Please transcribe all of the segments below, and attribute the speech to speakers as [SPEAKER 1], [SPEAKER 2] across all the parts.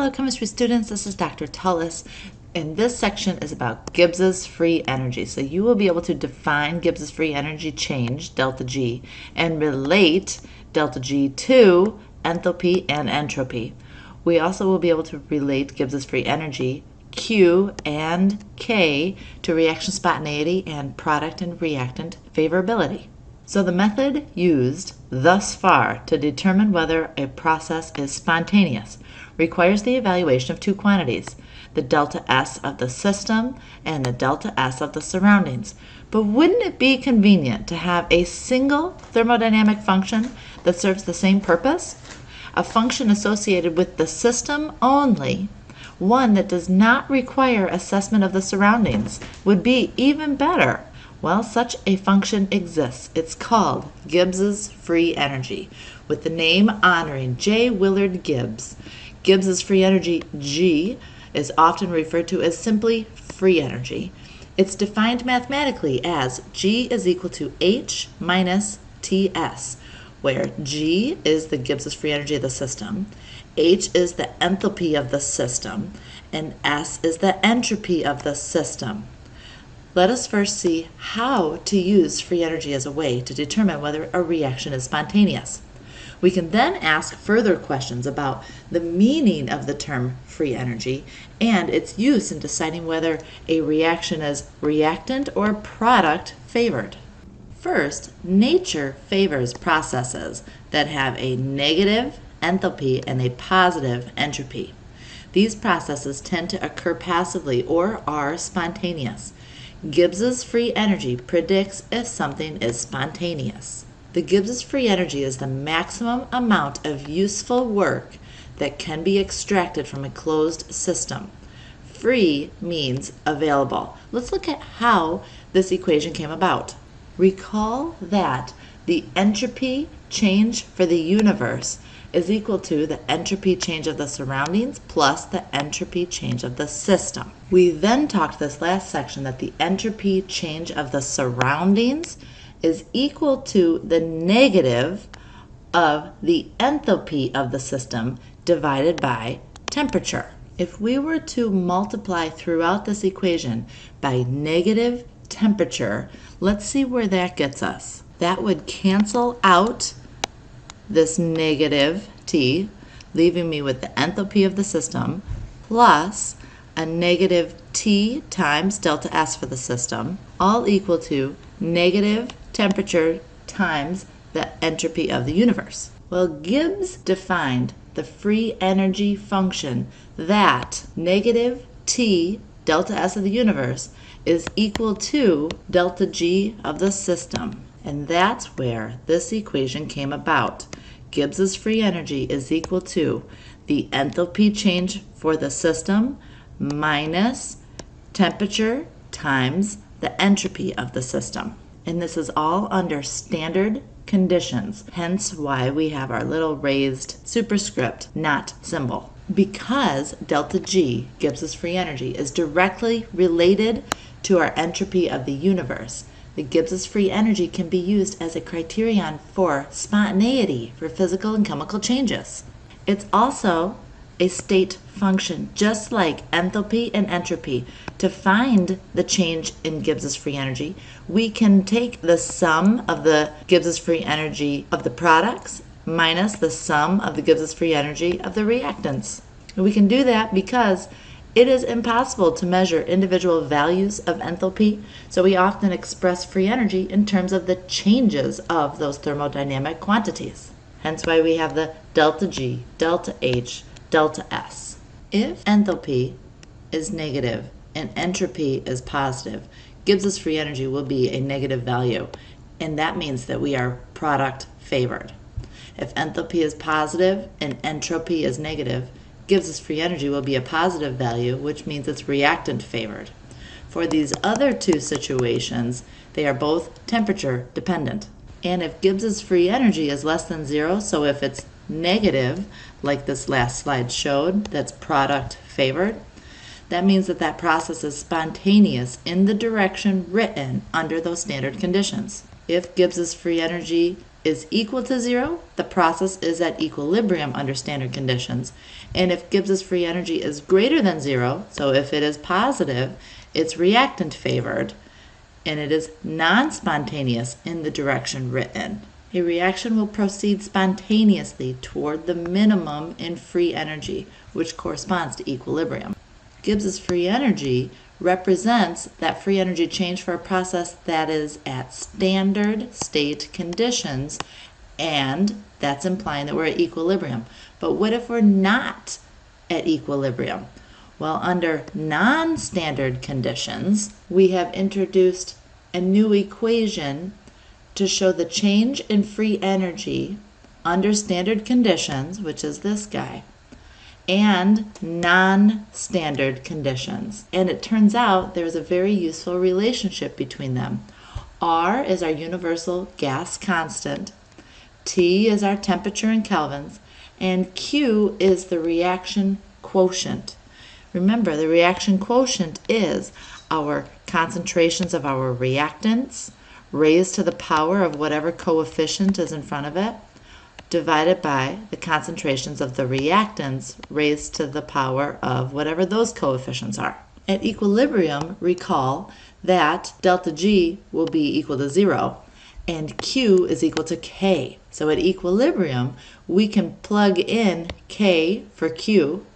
[SPEAKER 1] Hello chemistry students, this is Dr. Tullis, and this section is about Gibbs's free energy. So you will be able to define Gibbs's free energy change, delta G, and relate delta G to enthalpy and entropy. We also will be able to relate Gibbs's free energy, Q and K, to reaction spontaneity and product and reactant favorability. So the method used thus far to determine whether a process is spontaneous requires the evaluation of two quantities, the delta S of the system and the delta S of the surroundings. But wouldn't it be convenient to have a single thermodynamic function that serves the same purpose? A function associated with the system only, one that does not require assessment of the surroundings, would be even better. Well, such a function exists. It's called Gibbs's free energy, with the name honoring J. Willard Gibbs. Gibbs's free energy, G, is often referred to as simply free energy. It's defined mathematically as G is equal to H minus Ts, where G is the Gibbs's free energy of the system, H is the enthalpy of the system, and S is the entropy of the system. Let us first see how to use free energy as a way to determine whether a reaction is spontaneous. We can then ask further questions about the meaning of the term free energy and its use in deciding whether a reaction is reactant or product favored. First, nature favors processes that have a negative enthalpy and a positive entropy. These processes tend to occur passively or are spontaneous. Gibbs's free energy predicts if something is spontaneous. The Gibbs's free energy is the maximum amount of useful work that can be extracted from a closed system. Free means available. Let's look at how this equation came about. Recall that the entropy change for the universe is equal to the entropy change of the surroundings plus the entropy change of the system. We then talked this last section that the entropy change of the surroundings is equal to the negative of the enthalpy of the system divided by temperature. If we were to multiply throughout this equation by negative temperature, let's see where that gets us. That would cancel out this negative T, leaving me with the enthalpy of the system, plus a negative T times delta S for the system, all equal to negative temperature times the entropy of the universe. Well, Gibbs defined the free energy function that negative T delta S of the universe is equal to delta G of the system. And that's where this equation came about. Gibbs's free energy is equal to the enthalpy change for the system minus temperature times the entropy of the system. And this is all under standard conditions, hence why we have our little raised superscript not symbol. Because delta G, Gibbs's free energy, is directly related to our entropy of the universe, the Gibbs's free energy can be used as a criterion for spontaneity for physical and chemical changes. It's also a state function, just like enthalpy and entropy. To find the change in Gibbs's free energy, we can take the sum of the Gibbs's free energy of the products minus the sum of the Gibbs's free energy of the reactants. And we can do that because it is impossible to measure individual values of enthalpy, so we often express free energy in terms of the changes of those thermodynamic quantities. Hence why we have the delta G, delta H, delta S. If enthalpy is negative and entropy is positive, Gibbs's free energy will be a negative value, and that means that we are product favored. If enthalpy is positive and entropy is negative, Gibbs's free energy will be a positive value, which means it's reactant favored. For these other two situations, they are both temperature dependent. And if Gibbs's free energy is less than 0, so if it's negative, like this last slide showed, that's product favored, that means that that process is spontaneous in the direction written under those standard conditions. If Gibbs's free energy is equal to 0, the process is at equilibrium under standard conditions. And if Gibbs's free energy is greater than 0, so if it is positive, it's reactant favored, and it is non-spontaneous in the direction written. A reaction will proceed spontaneously toward the minimum in free energy, which corresponds to equilibrium. Gibbs's free energy represents that free energy change for a process that is at standard state conditions, and that's implying that we're at equilibrium. But what if we're not at equilibrium? Well, under non-standard conditions, we have introduced a new equation to show the change in free energy under standard conditions, which is this guy, and non-standard conditions. And it turns out there's a very useful relationship between them. R is our universal gas constant, T is our temperature in kelvins, and Q is the reaction quotient. Remember, the reaction quotient is our concentrations of our reactants raised to the power of whatever coefficient is in front of it, divided by the concentrations of the reactants raised to the power of whatever those coefficients are. At equilibrium, recall that delta G will be equal to 0, and Q is equal to K. So at equilibrium, we can plug in K for Q,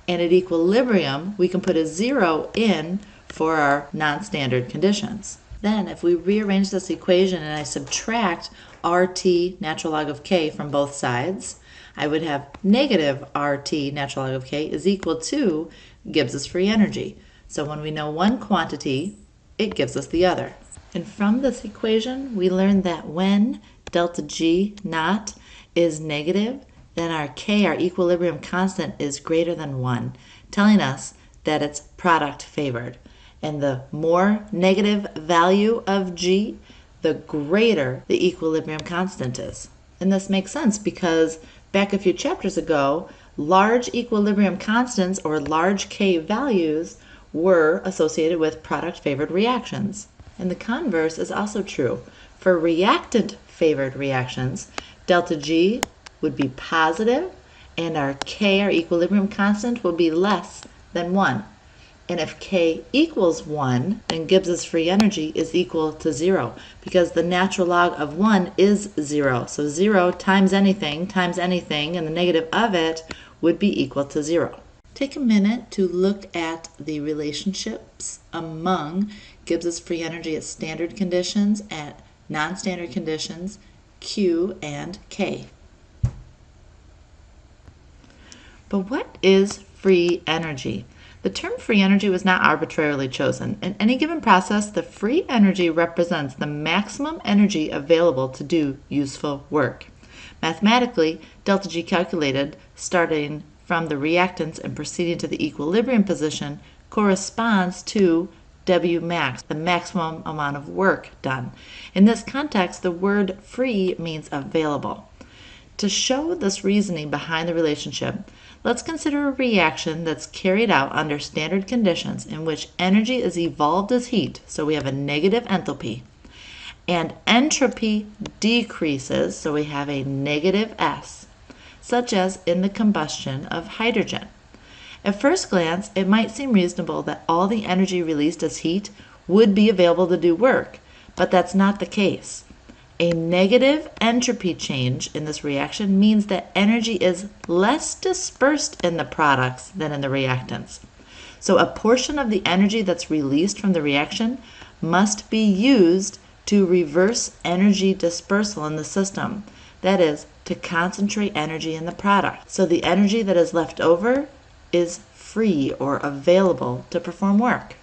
[SPEAKER 1] and at equilibrium, we can put a 0 in for our non-standard conditions. Then, if we rearrange this equation and I subtract RT natural log of K from both sides, I would have negative RT natural log of K is equal to Gibbs's free energy. So when we know one quantity, it gives us the other. And from this equation, we learned that when delta G naught is negative, then our K, our equilibrium constant, is greater than 1, telling us that it's product favored. And the more negative value of G, the greater the equilibrium constant is. And this makes sense because back a few chapters ago, large equilibrium constants or large K values were associated with product favored reactions. And the converse is also true. For reactant favored reactions, delta G would be positive and our K, our equilibrium constant, will be less than 1. And if K equals 1, then Gibbs's free energy is equal to 0 because the natural log of 1 is 0. So 0 times anything, and the negative of it would be equal to 0. Take a minute to look at the relationships among Gibbs's free energy at standard conditions, at non-standard conditions, Q and K. But what is free energy? The term free energy was not arbitrarily chosen. In any given process, the free energy represents the maximum energy available to do useful work. Mathematically, delta G calculated starting from the reactants and proceeding to the equilibrium position corresponds to W max, the maximum amount of work done. In this context, the word free means available. To show this reasoning behind the relationship, let's consider a reaction that's carried out under standard conditions in which energy is evolved as heat, so we have a negative enthalpy, and entropy decreases, so we have a negative S, such as in the combustion of hydrogen. At first glance, it might seem reasonable that all the energy released as heat would be available to do work, but that's not the case. A negative entropy change in this reaction means that energy is less dispersed in the products than in the reactants. So a portion of the energy that's released from the reaction must be used to reverse energy dispersal in the system. That is, to concentrate energy in the product. So the energy that is left over is free or available to perform work.